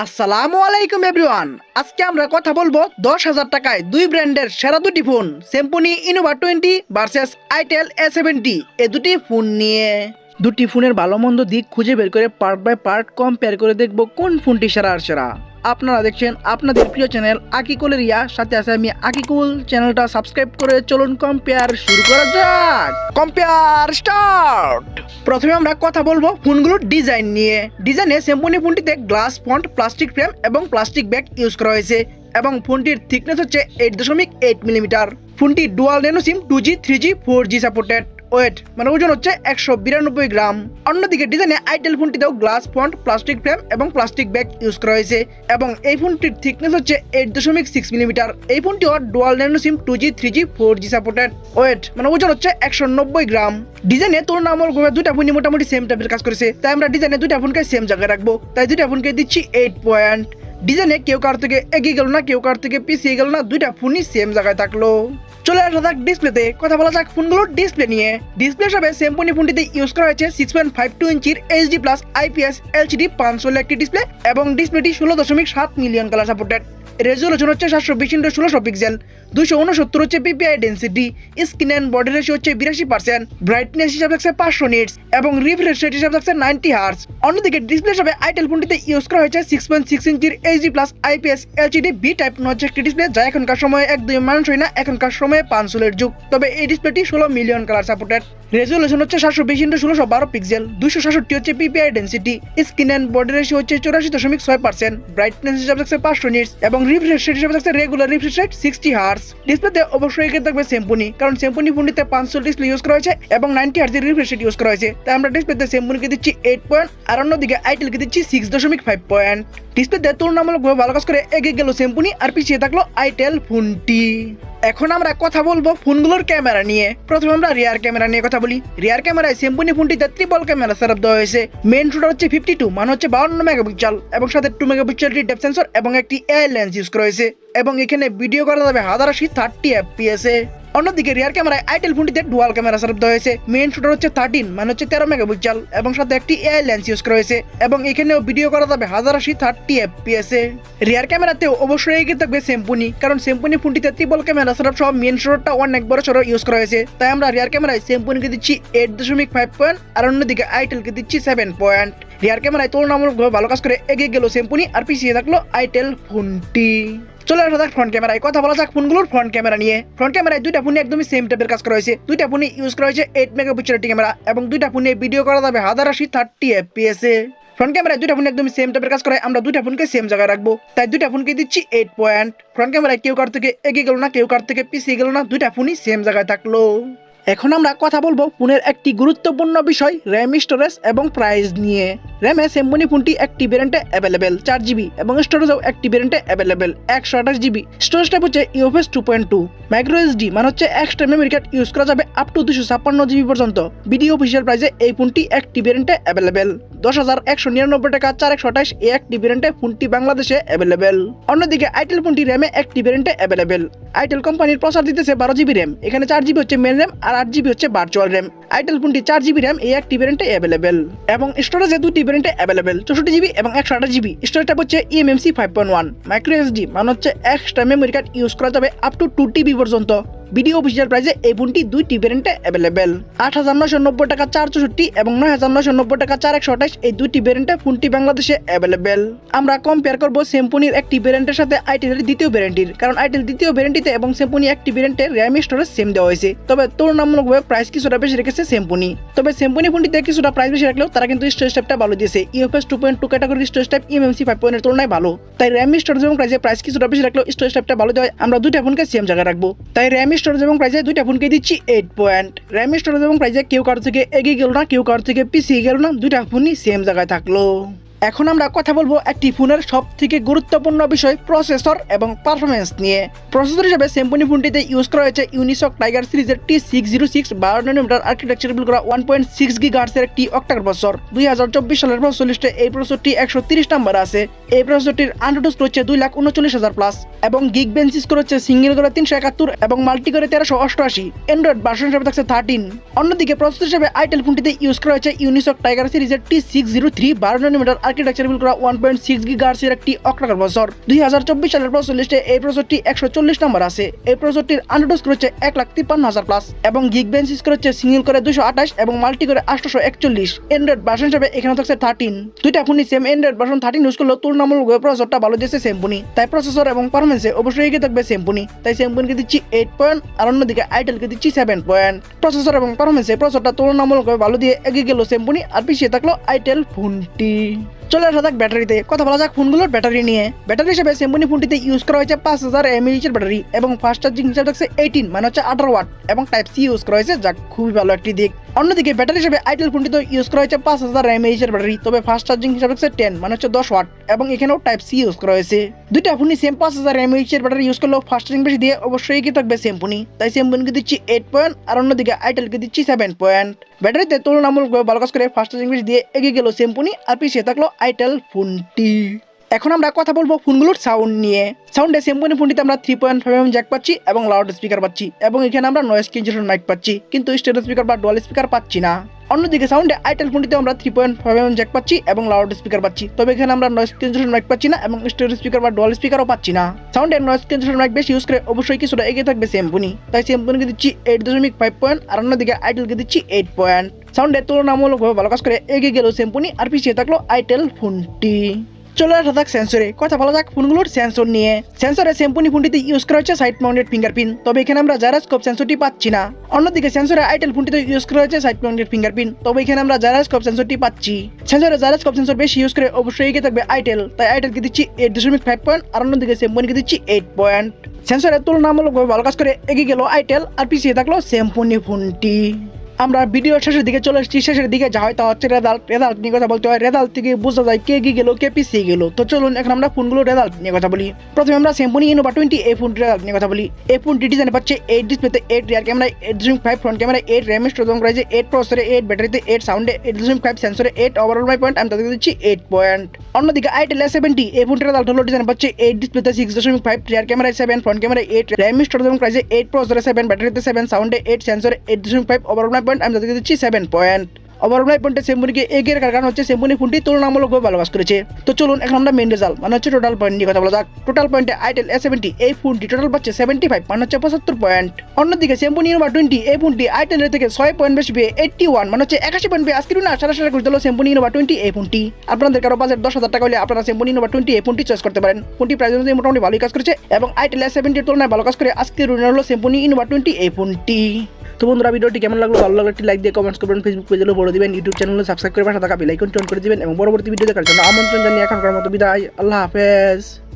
আসসালামু আলাইকুম এভরিওয়ান। আজকে আমরা কথা বলবো 10,000 টাকায় দুই ব্র্যান্ডের সেরা দুটি phone Samsung Innova 20 versus itel A70 এই দুটি ফোন নিয়ে। দুটি ফোনের ভালো মন্দ দিক খুঁজে বের করে পার্ট বাই পার্ট কম্পেয়ার করে দেখব কোন ফোনটি সেরা আর সেরা। আপনারা দেখছেন আপনাদের প্রিয় চ্যানেল আকিকুলের রিয়া, সাথে আছে আমি আকিকুল। চ্যানেলটা সাবস্ক্রাইব করে চলুন কম্পেয়ার শুরু করা যাক। Compare start. প্রথমে আমরা কথা বলবো ফোনগুলোর ডিজাইন নিয়ে। ডিজাইনে স্যামসুং ফোনটিতে গ্লাস ফন্ট, প্লাস্টিক ফ্রেম এবং প্লাস্টিক ব্যাগ ইউজ করা হয়েছে এবং ফোনটির থিকনেস হচ্ছে 8.8 মিলিমিটার। ফোনটি dual nano SIM 2G 3G 4G সাপোর্টেড। ওয়েট মানে ওজন হচ্ছে 192 গ্রাম। অন্যদিকে ডিজাইনে আইটেল ফোনটিতেও গ্লাস ফন্ট, প্লাস্টিক ফ্রেম এবং প্লাস্টিক ব্যাগ ইউজ করা হয়েছে এবং এই ফোনটির থিকনেস হচ্ছে 8.6 মিলিমিটার। এই ফোনটিও dual nano SIM 2G 3G 4G সাপোর্টেড। ওয়েট মানে ওজন হচ্ছে 190 গ্রাম। ডিজাইনে তুলনামূলকভাবে দুইটা ফোনই মোটামুটি সেম টাইপের কাজ করেছে, তাই আমরা ডিজাইনে দুইটা ফোনকে সেম জায়গায় রাখবো। তাই দুইটা ফোনকে দিচ্ছি 8 পয়েন্ট। ডিজাইনে কেউ কার থেকে এগিয়ে গেল না, কেউ কার থেকে পিছিয়ে গেল না, দুইটা ফোনই সেম জায়গায় থাকলো। চলে আসা যাক ডিসপ্লেতে। কথা বলা যাক ফোনগুলোর ডিসপ্লে নিয়ে। ডিসপ্লে হিসাবে স্যামসুং ফোনটিতে ইউজ করা হয়েছে 6.52 ইঞ্চির HD+ IPS LCD 500 একটি ডিসপ্লে এবং ডিসপ্লেটি 16.7 মিলিয়ন কালার সাপোর্টেড। রেজুলেশন হচ্ছে 720x1600 পিক্সেল, 269 হচ্ছে PPI density, screen and body ratio হচ্ছে 82%, ব্রাইটনেস হিসাবে থাকছে 500 নিটস এবং রিফ্রেশ রেট হিসাবে থাকছে 90 হার্জ। অন্যদিকে ডিসপ্লে হিসাবে আইটেল ফোনটিতে ইউজ করা হয়েছে 6.6 ইঞ্চির HD+ IPS LCD B-Type notch একটি ডিসপ্লে, যা এখনকার সময়ে একদমই মানানসই না, এখনকার সময়ে 500 যুগ। তবে এই ডিসপ্লেটি 16 মিলিয়ন কালার সাপোর্টেড। রেজুলেশন হচ্ছে 720x1612 পিক্সেল, 266 হচ্ছে PPI density, screen and body ratio হচ্ছে 84.6%, ব্রাইটনেস হিসাবে থাকছে 500 নিটস এবং রিফ্রেশ রেট হিসাবে থাকছে রেগুলার রিফ্রেশ রেট 60 হার্জ। ডিসপ্লেতে অবশ্যই এগিয়ে থাকবে স্যামসুং, কারণ স্যামসুং ফোনটিতে 500 ডিসপ্লে ইউজ করা হয়েছে এবং 90 হার্জের রিফ্রেশ রেট ইউজ করা হয়েছে, তাই আমরা ডিসপ্লেতে স্যামসুংকে দিচ্ছি 8 পয়েন্ট আর অন্যদিকে আইটেলকে দিচ্ছি 6.5 পয়েন্ট। ডিসপ্লেতে তুলনামূলকভাবে ভালো কাজ করে এগিয়ে গেল স্যামসুং আর পিছিয়ে থাকলো আইটেল ফোনটি। এখন আমরা কথা বলবো ফোনগুলোর ক্যামেরা নিয়ে। প্রথমে আমরা রিয়ার ক্যামেরা নিয়ে কথা বলি। রিয়ার ক্যামেরায় স্যামসুং ফোনটিতে ট্রিপল ক্যামেরা সেটআপ দেওয়া হয়েছে। মেইন শুটার হচ্ছে 52 মানে হচ্ছে 52 মেগাপিক্সেল এবং সাথে 2 মেগাপিক্সেল ডেপথ সেন্সর এবং একটি এআই লেন্স ইউজ করা হয়েছে এবং এখানে ভিডিও করা যাবে 1080 30 FPS এ। অন্যদিকে রিয়ার ক্যামেরায় আইটেল ফোনটিতে ডুয়াল ক্যামেরা সেটআপ দেওয়া হয়েছে। মেইন শুটার হচ্ছে 13 মানে হচ্ছে 13 মেগাপিক্সেল এবং সাথে একটি এআই লেন্স ইউজ করা হয়েছে এবং এখানেও ভিডিও করা যাবে 1080 30 FPS এ। রিয়ার ক্যামেরাতেও অবশ্যই এগিয়ে থাকবে স্যামসুং, কারণ স্যামসুং ফোনটিতে ট্রিপল ক্যামেরা সেটআপ সহ মেইন শুটারটা অনেক বড় সড়ো ইউজ করা হয়েছে, তাই আমরা রিয়ার ক্যামেরায় স্যামসুংকে দিচ্ছি 8.5 পয়েন্ট আর অন্যদিকে আইটেলকে দিচ্ছি 7 পয়েন্ট। রিয়ার ক্যামেরায় তুলনামূলকভাবে ভালো কাজ করে এগিয়ে গেল স্যামসুং আর পিছিয়ে থাকলো আইটেল ফোনটি। চলে আসা যাক ফ্রন্ট ক্যামেরায়। কথা বলা যাক ফোনগুলোর ফ্রন্ট ক্যামেরা নিয়ে। ফ্রন্ট ক্যামেরায় দুইটা ফোনে একদমই সেম টাইপের কাজ করা হয়েছে। দুইটা ফোনে ইউজ করা হয়েছে 8 মেগাপিক্সেল ক্যামেরা এবং দুইটা ফোনে ভিডিও করা যাবে 1080 30 FPS এ। ফ্রন্ট ক্যামেরায় দুইটা ফোন একদমই সেম টাইপের কাজ করে, আমরা দুইটা ফোনকে সেম জায়গায় রাখবো, তাই দুইটা ফোনকে দিচ্ছি 8 পয়েন্ট। ফ্রন্ট ক্যামেরায় কেউ কার থেকে এগিয়ে গেল না, কেউ কার থেকে পিছিয়ে গেল না, দুইটা ফোনই সেম জায়গায় থাকলো। এখন আমরা কথা বলবো ফোনের একটি গুরুত্বপূর্ণ বিষয়, র্যাম, স্টোরেজ এবং প্রাইস নিয়ে। র্যামে স্যামসুং ফোনটি একটি ভ্যারিয়েন্টে অ্যাভেলেবেল 4GB এবং স্টোরেজও একটি ভ্যারিয়েন্টে অ্যাভেলেবেল 128GB। স্টোরেজ টাইপ হচ্ছে UFS 2.2। মাইক্রো SD মানে হচ্ছে এক্সট্রা মেমরি কার্ড ইউজ করা যাবে আপ টু 256GB পর্যন্ত। ভিডিও অফিসিয়াল প্রাইসে এই ফোনটি একটি ভ্যারিয়েন্টে অ্যাভেলেবেল 10,199 টাকা 4128 এই একটি ভ্যারিয়েন্টে ফোনটি বাংলাদেশে অ্যাভেলেবেল। অন্যদিকে আইটেল ফোনটি র্যামে একটি ভ্যারিয়েন্টে অ্যাভেলেবেল। আইটেল কোম্পানির প্রচার দিতেছে 12GB র্যাম, এখানে 4GB হচ্ছে মেন র্যাম আর 8GB হচ্ছে ভার্চুয়াল র্যাম। আইটেল ফোনটি 4GB র্যাম এই একটি ভ্যারিয়েন্টে অ্যাভেলেবেল এবং স্টোরেজে দুটি ভ্যারিয়েন্টে অ্যাভেলেবেল 64GB এবং 128GB। স্টোরেজটা হচ্ছে eMMC 5.1। মাইক্রো SD মানে হচ্ছে এক্সট্রা মেমরি কার্ড ইউজ করা যাবে আপ টু 2TB পর্যন্ত। ভিডিও অফিসিয়াল প্রাইসে এই ফোনটি দুইটি ভ্যারিয়েন্টে অ্যাভেলেবেল 8,990 টাকা 464 এবং 9,990 টাকা 4128 এই দুইটি ভ্যারিয়েন্টে ফোনটি বাংলাদেশে অ্যাভেলেবেল। আমরা কম্পেয়ার করব স্যামসুংয়ের একটি ভ্যারিয়েন্টের সাথে আইটেলের দ্বিতীয় ভ্যারিয়েন্টের, কারণ আইটেল দ্বিতীয় ভ্যারিয়েন্টে এবং স্যামসুং একটি ভ্যারিয়েন্টে র্যাম স্টোরেজ সেম দেওয়া হয়েছে, তবে তুলনামূলকভাবে প্রাইস কিছুটা বেশি রেখেছে স্যামসুং। তবে স্যামসুং ফোনটিতে কিছুটা প্রাইস বেশি রাখলেও তারা কিন্তু স্টোরেজ টাইপটা ভালো দিয়েছে। UFS 2.2 ক্যাটাগরির স্টোরেজ টাইপ eMMC 5.1 এর তুলনায় ভালো, তাই র্যাম স্টোরেজ এবং প্রাইসে প্রাইস কিছুটা বেশি রাখলেও স্টোরেজ টাইপটা ভালো দেওয়ায় আমরা দুইটা ফোনকে সেম জায়গায় রাখবো, তাই র্যাম স্টোরেজ এবং প্রাইসে দুইটা ফোনকে দিচ্ছি 8 পয়েন্ট। র্যাম স্টোরেজ এবং প্রাইসে কেউ কারো থেকে এগিয়ে গেল না, কেউ কারো থেকে পিছিয়ে গেল না, দুইটা ফোনই সেম জায়গায় থাকলো। এখন আমরা কথা বলবো একটি ফোনের সব থেকে গুরুত্বপূর্ণ বিষয় প্রসেসর এবং পারফরমেন্স নিয়ে। প্রসেসর হিসেবে স্যামসুং ফোনটিতে ইউজ করা হয়েছে ইউনিসক টাইগার সিরিজের T606 12 ন্যানোমিটার আর্কিটেকচার বিল্ড করা 1.6 GHz এর একটি অক্টাকোর প্রসেসর। 2024 সালের প্রসেসর লিস্টে এই প্রসেসরটি 130 নম্বরে আছে। এই প্রসেসরটির আনরোড স্কোর হচ্ছে 2,39,000 প্লাস এবং গিগ বেঞ্চ স্কোর হচ্ছে সিঙ্গেল করে 371 এবং মাল্টি করে 1388। অ্যান্ড্রয়েড ভার্সন হিসেবে থাকছে 13। অন্যদিকে প্রসেসর হিসেবে আইটেল ফোনটিতে ইউজ করা হয়েছে ইউনিসক টাইগার সিরিজের T603 12 ন্যানোমিটার আর্কিটেকচার বিল করা 1.6 GHz এর একটি অক্টাকোর প্রসেসর। 2024 সালের প্রসেসর লিস্টে এই প্রসেসরটি 140 নম্বর আছে। এই প্রসেসরটির আন্ডারডোজ স্কোর হচ্ছে 1,53,000 প্লাস এবং গিগবেঞ্চ স্কোর হচ্ছে সিঙ্গেল করে 228 এবং মাল্টি করে 841। অ্যান্ড্রয়েড ভার্সন হিসেবে এখানে থাকছে 13। দুইটা ফোনই সেম অ্যান্ড্রয়েড ভার্সন 13 ইউজ করলেও তুলনামূলকভাবে প্রসেসরটা ভালো দিয়েছে স্যামসুং। তাই প্রসেসর এবং পারফরম্যান্সে অবশ্যই এগিয়ে থাকবে স্যামসুং। তাই স্যামসুংকে দিচ্ছি 8 পয়েন্ট আর অন্যদিকে আইটেলকে দিচ্ছি 7 পয়েন্ট। প্রসেসর এবং পারফরম্যান্সে প্রসেসরটা তুলনামূলকভাবে ভালো দিয়ে এগিয়ে গেল স্যামসুং আর পিছিয়ে থাকলো আইটেল ফোনটি। চলে আসা যাক ব্যাটারিতে। কথা বলা যাক ফোনগুলোর ব্যাটারি নিয়ে। ব্যাটারি হিসেবে স্যামসুং ফোনটিতে ইউজ করা হয়েছে 5000 mAh এর ব্যাটারি এবং ফাস্ট চার্জিং হিসেবে থাকছে 18 মানে হচ্ছে 18 ওয়াট এবং টাইপ সি ইউজ করা হয়েছে, যা খুবই ভালো একটি দিক। অন্যদিকে ব্যাটারি হিসেবে আইটেল ফোনটিতে ইউজ করা হয়েছে 5000 mAh এর ব্যাটারি, তবে ফাস্ট চার্জিং হিসেবে থাকছে 10 মানে হচ্ছে 10 ওয়াট এবং এখানেও টাইপ সি ইউজ করা হয়েছে। দুইটা ফোনই সেম 5000 mAh এর ব্যাটারি ইউজ করলেও ফাস্ট চার্জিং বেশি দিয়ে অবশ্যই কি থাকবে স্যামসুং। তাই স্যামসুংকে দিচ্ছি 8 পয়েন্ট আর অন্যদিকে আইটেলকে দিচ্ছি 7 পয়েন্ট। ব্যাটারিতে তুলনামূলকভাবে ভালো কাজ করে ফাস্ট চার্জিং বেশি দিয়ে এগিয়ে গেল স্যামসুং আর পিছিয়ে থাকলো আইটেল ফোনটি। এখন আমরা কথা বলবো ফোনগুলোর সাউন্ড নিয়ে। সাউন্ডে স্যামসুং ফোনটিতে আমরা 3.5mm জ্যাক পাচ্ছি এবং লাউড স্পিকার পাচ্ছি এবং এখানে আমরা নয়েজ ক্যান্সেলেশন মাইক পাচ্ছি, কিন্তু স্টেরিও স্পিকার বা ডুয়াল স্পিকার পাচ্ছি না। অন্যদিকে সাউন্ডে আইটেল ফোনটিতে আমরা 3.5mm জ্যাক পাচ্ছি এবং লাউড স্পিকার পাচ্ছি, তবে এখানে আমরা নয়েজ ক্যান্সেলেশন মাইক পাচ্ছি না এবং স্টেরিও স্পিকার বা ডুয়াল স্পিকারও পাচ্ছি না। সাউন্ডের নয়েজ ক্যান্সেলেশন মাইক বেশি ইউজ করে অবশ্যই কিছুটা এগিয়ে থাকবে স্যামসুং। তাই স্যামসুংকে দিচ্ছি 8.5 পয়েন্ট আর অন্যদিকে আইটেলকে দিচ্ছি 8 পয়েন্ট। সাউন্ডের তুলনামূলকভাবে ভালো কাজ করে এগিয়ে গেল স্যামসুং আর পিছিয়ে থাকলো আইটেল ফোনটি। চলে আসা যাক সেন্সরে। কথা বলা যাক ফোনগুলোর সেন্সর নিয়ে। সেন্সরে স্যামসুং ফোনটিতে ইউজ করা হচ্ছে সাইড মাউন্টেড ফিঙ্গারপ্রিন্ট, তবে এখানে আমরা জাইরোস্কোপ সেন্সরটি পাচ্ছি না। অন্যদিকে সেন্সরে আইটেল ফোনটিতে ইউজ করা হচ্ছে সাইড মাউন্টেড ফিঙ্গারপ্রিন্ট, তবে এখানে আমরা জাইরোস্কোপ সেন্সরটি পাচ্ছি। সেন্সরে জাইরোস্কোপ সেন্সর বেশি ইউজ করে অবশ্যই এগিয়ে থাকবে আইটেল, তাই আইটেলকে দিচ্ছি 8.5 পয়েন্ট আর অন্যদিকে স্যামসুংকে দিচ্ছি 8 পয়েন্ট। সেন্সরের তুলনামূলকভাবে ভালো কাজ করে এগিয়ে গেল আইটেল আর পিছিয়ে থাকলো স্যামসুং ফোনটি। আমরা ভিডিওর শেষের দিকে চলে এসেছি। শেষের দিকে যা হয় তা হচ্ছে রেজাল্ট নিয়ে কথা বলতে হয়। রেজাল্ট থেকে বোঝা যায় কে এগিয়ে গেল কে পিছিয়ে গেল। তো চলুন এখন আমরা ফোনগুলো রেজাল্ট নিয়ে কথা বলি। প্রথমে আমরা স্যামসুং ইনোভা 20 এই ফোনটির রেজাল্ট নিয়ে কথা বলি। এই ফোনটি ডিজাইন পাচ্ছে 8 ডিসপ্লেতে 8 rear camera 8.5 front camera 8 RAM storage প্রাইসে 8 প্রসেসরে 8 ব্যাটারিতে 8 সাউন্ডে 8.5 সেন্সরে 8 ওভারঅল মাই পয়েন্ট আমি তাদেরকে দিচ্ছি 8 পয়েন্ট। অন্যদিকে আইটেল A70 এই ফোনটির রেজাল্ট হলো ডিজাইন পাচ্ছে 8 ডিসপ্লেতে 6.5 rear camera 7 front camera 8 RAM storage প্রাইসে 8 প্রসেসরে 7 ব্যাটারিতে 7 সাউন্ডে 8 সেন্সরে 8.5 ওভারঅল মাই পয়েন্ট আমি তাদেরকে দিচ্ছি 7 পয়েন্ট। ওভারঅল মাই পয়েন্টে স্যামসুংকে এগিয়ে রাখার কারণ হচ্ছে স্যামসুং ফোনটি তুলনামূলকভাবে ভালো কাজ করেছে। তো চলুন এখন আমরা মেন রেজাল্ট মানে হচ্ছে টোটাল পয়েন্ট নিয়ে কথা বলা যাক। টোটাল পয়েন্টে আইটেল A70 এই ফোনটি টোটাল পাচ্ছে 75 মানে হচ্ছে 75 পয়েন্ট। অন্যদিকে স্যামসুং ইনোভা 20 এই ফোনটি আইটেলের থেকে 6 পয়েন্ট বেশি পেয়ে 81 মানে হচ্ছে 81 পয়েন্ট পেয়ে আজকের না সারা করে দিল স্যামসুং ইনোভা 20 এই ফোনটি। আপনাদের কারো বাজেট 10,000 টাকা হলে আপনারা স্যামসুং ইনোভা 20 এই ফোনটি চয়েস করতে পারেন। ফোনটি প্রাইস অনুযায়ী মোটামুটি ভালোই কাজ করেছে এবং আইটেল A70 এর তুলনায় ভালো কাজ করে আজকের হলো স্যামসুং ইনোভা 20 এই ফোনটি। তো বন্ধুরা ভিডিওটি কেমন লাগলো, ভালো লাগলে একটি লাইক দিয়ে কমেন্টস করবেন, ফেসবুক পেজে ফলো দিবেন, ইউটিউব চ্যানেলে সাবস্ক্রাইব করে পাশে থাকা বেল আইকনটি অন করে দিবেন এবং পরবর্তী ভিডিও দেখার জন্য আমন্ত্রণ জানিয়ে এখনকার মতো বিদায়। আল্লাহ হাফেজ।